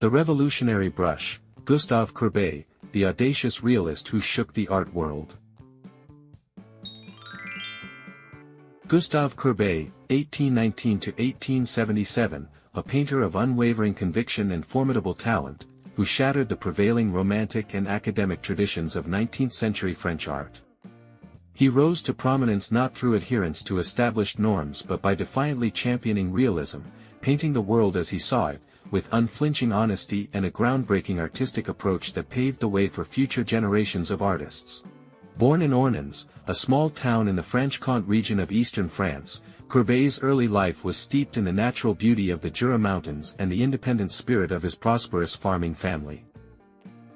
The revolutionary brush, Gustave Courbet, the audacious realist who shook the art world. Gustave Courbet, 1819–1877, a painter of unwavering conviction and formidable talent, who shattered the prevailing romantic and academic traditions of 19th-century French art. He rose to prominence not through adherence to established norms but by defiantly championing realism, painting the world as he saw it, with unflinching honesty and a groundbreaking artistic approach that paved the way for future generations of artists. Born in Ornans, a small town in the Franche-Comté region of eastern France, Courbet's early life was steeped in the natural beauty of the Jura Mountains and the independent spirit of his prosperous farming family.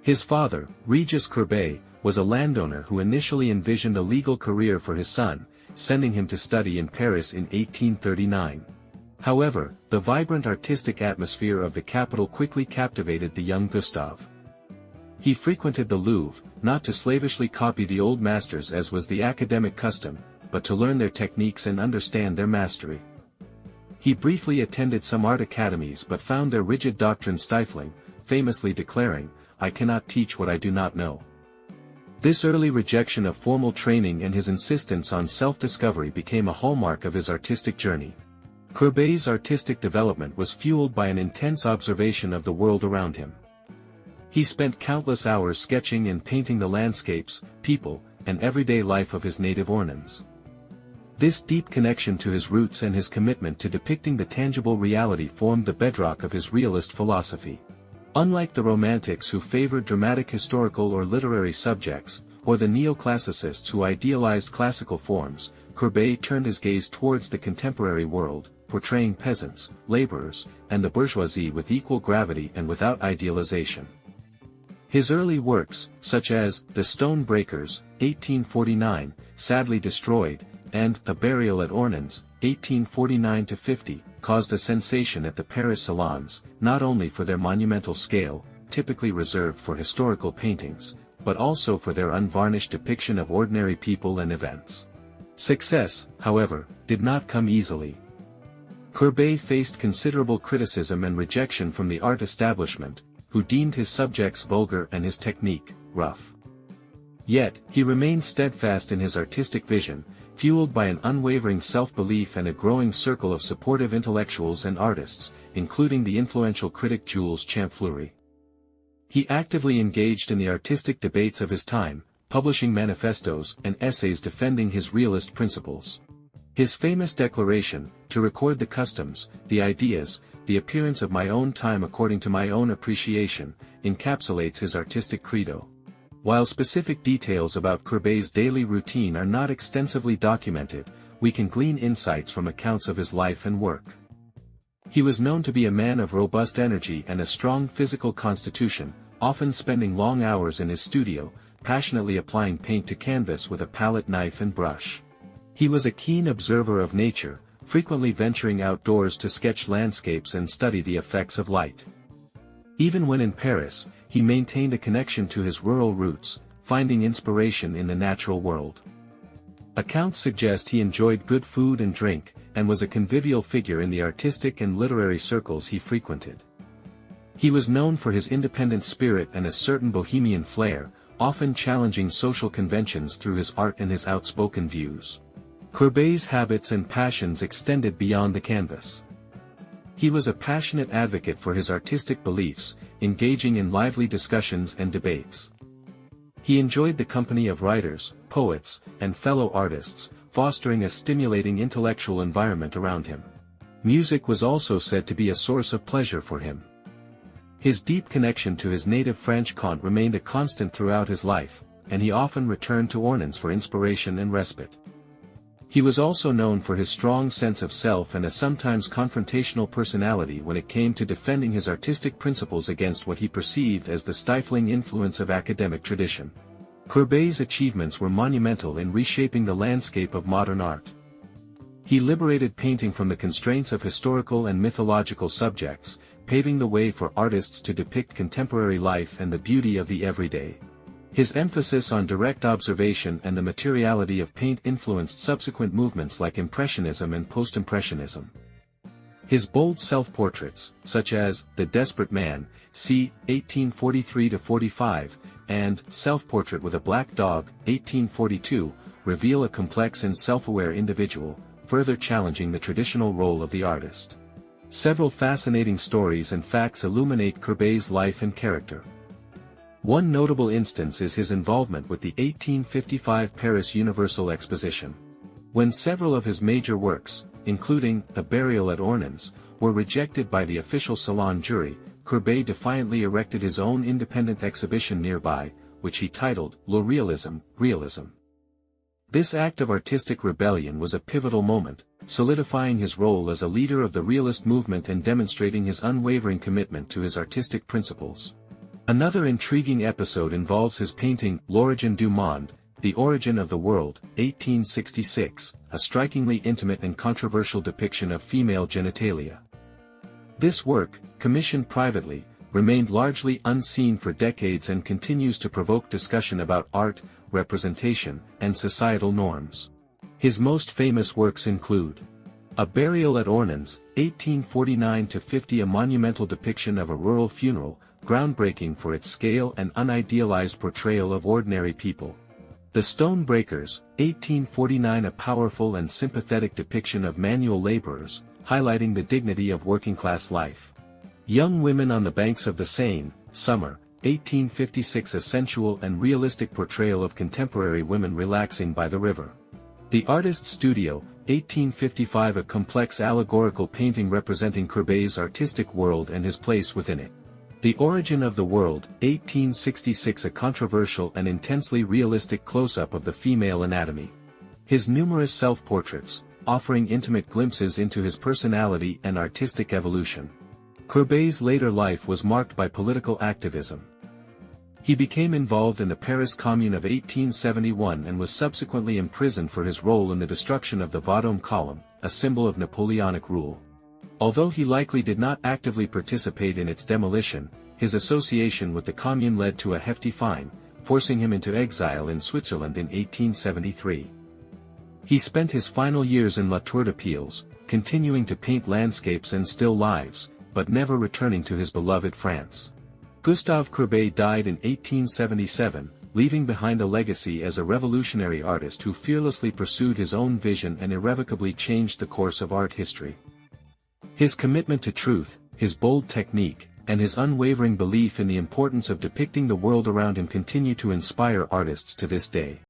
His father, Regis Courbet, was a landowner who initially envisioned a legal career for his son, sending him to study in Paris in 1839. However, the vibrant artistic atmosphere of the capital quickly captivated the young Gustave. He frequented the Louvre, not to slavishly copy the old masters as was the academic custom, but to learn their techniques and understand their mastery. He briefly attended some art academies but found their rigid doctrine stifling, famously declaring, "I cannot teach what I do not know." This early rejection of formal training and his insistence on self-discovery became a hallmark of his artistic journey. Courbet's artistic development was fueled by an intense observation of the world around him. He spent countless hours sketching and painting the landscapes, people, and everyday life of his native Ornans. This deep connection to his roots and his commitment to depicting the tangible reality formed the bedrock of his realist philosophy. Unlike the Romantics who favored dramatic historical or literary subjects, or the neoclassicists who idealized classical forms, Courbet turned his gaze towards the contemporary world, portraying peasants, laborers, and the bourgeoisie with equal gravity and without idealization. His early works, such as The Stone Breakers, 1849, sadly destroyed, and A Burial at Ornans, 1849–50, caused a sensation at the Paris salons, not only for their monumental scale, typically reserved for historical paintings, but also for their unvarnished depiction of ordinary people and events. Success, however, did not come easily. Courbet faced considerable criticism and rejection from the art establishment, who deemed his subjects vulgar and his technique rough. Yet, he remained steadfast in his artistic vision, fueled by an unwavering self-belief and a growing circle of supportive intellectuals and artists, including the influential critic Jules Champfleury. He actively engaged in the artistic debates of his time, publishing manifestos and essays defending his realist principles. His famous declaration, "To record the customs, the ideas, the appearance of my own time according to my own appreciation," encapsulates his artistic credo. While specific details about Courbet's daily routine are not extensively documented, we can glean insights from accounts of his life and work. He was known to be a man of robust energy and a strong physical constitution, often spending long hours in his studio, passionately applying paint to canvas with a palette knife and brush. He was a keen observer of nature, frequently venturing outdoors to sketch landscapes and study the effects of light. Even when in Paris, he maintained a connection to his rural roots, finding inspiration in the natural world. Accounts suggest he enjoyed good food and drink, and was a convivial figure in the artistic and literary circles he frequented. He was known for his independent spirit and a certain bohemian flair, often challenging social conventions through his art and his outspoken views. Courbet's habits and passions extended beyond the canvas. He was a passionate advocate for his artistic beliefs, engaging in lively discussions and debates. He enjoyed the company of writers, poets, and fellow artists, fostering a stimulating intellectual environment around him. Music was also said to be a source of pleasure for him. His deep connection to his native Franche-Comté remained a constant throughout his life, and he often returned to Ornans for inspiration and respite. He was also known for his strong sense of self and a sometimes confrontational personality when it came to defending his artistic principles against what he perceived as the stifling influence of academic tradition. Courbet's achievements were monumental in reshaping the landscape of modern art. He liberated painting from the constraints of historical and mythological subjects, paving the way for artists to depict contemporary life and the beauty of the everyday. His emphasis on direct observation and the materiality of paint influenced subsequent movements like Impressionism and Post-Impressionism. His bold self-portraits, such as The Desperate Man, c. 1843–45, and Self-Portrait with a Black Dog, 1842, reveal a complex and self-aware individual, further challenging the traditional role of the artist. Several fascinating stories and facts illuminate Courbet's life and character. One notable instance is his involvement with the 1855 Paris Universal Exposition. When several of his major works, including A Burial at Ornans, were rejected by the official Salon jury, Courbet defiantly erected his own independent exhibition nearby, which he titled Realism. This act of artistic rebellion was a pivotal moment, solidifying his role as a leader of the realist movement and demonstrating his unwavering commitment to his artistic principles. Another intriguing episode involves his painting L'Origine du Monde, The Origin of the World, 1866, a strikingly intimate and controversial depiction of female genitalia. This work, commissioned privately, remained largely unseen for decades and continues to provoke discussion about art, representation, and societal norms. His most famous works include A Burial at Ornans, 1849–50, a monumental depiction of a rural funeral, groundbreaking for its scale and unidealized portrayal of ordinary people. The Stone Breakers, 1849, a powerful and sympathetic depiction of manual laborers, highlighting the dignity of working-class life. Young Women on the Banks of the Seine, Summer, 1856, a sensual and realistic portrayal of contemporary women relaxing by the river. The Artist's Studio, 1855, a complex allegorical painting representing Courbet's artistic world and his place within it. The Origin of the World, 1866, a controversial and intensely realistic close-up of the female anatomy. His numerous self-portraits, offering intimate glimpses into his personality and artistic evolution. Courbet's later life was marked by political activism. He became involved in the Paris Commune of 1871 and was subsequently imprisoned for his role in the destruction of the Vendôme column, a symbol of Napoleonic rule. Although he likely did not actively participate in its demolition, his association with the Commune led to a hefty fine, forcing him into exile in Switzerland in 1873. He spent his final years in La Tour de Pieles, continuing to paint landscapes and still lives, but never returning to his beloved France. Gustave Courbet died in 1877, leaving behind a legacy as a revolutionary artist who fearlessly pursued his own vision and irrevocably changed the course of art history. His commitment to truth, his bold technique, and his unwavering belief in the importance of depicting the world around him continue to inspire artists to this day.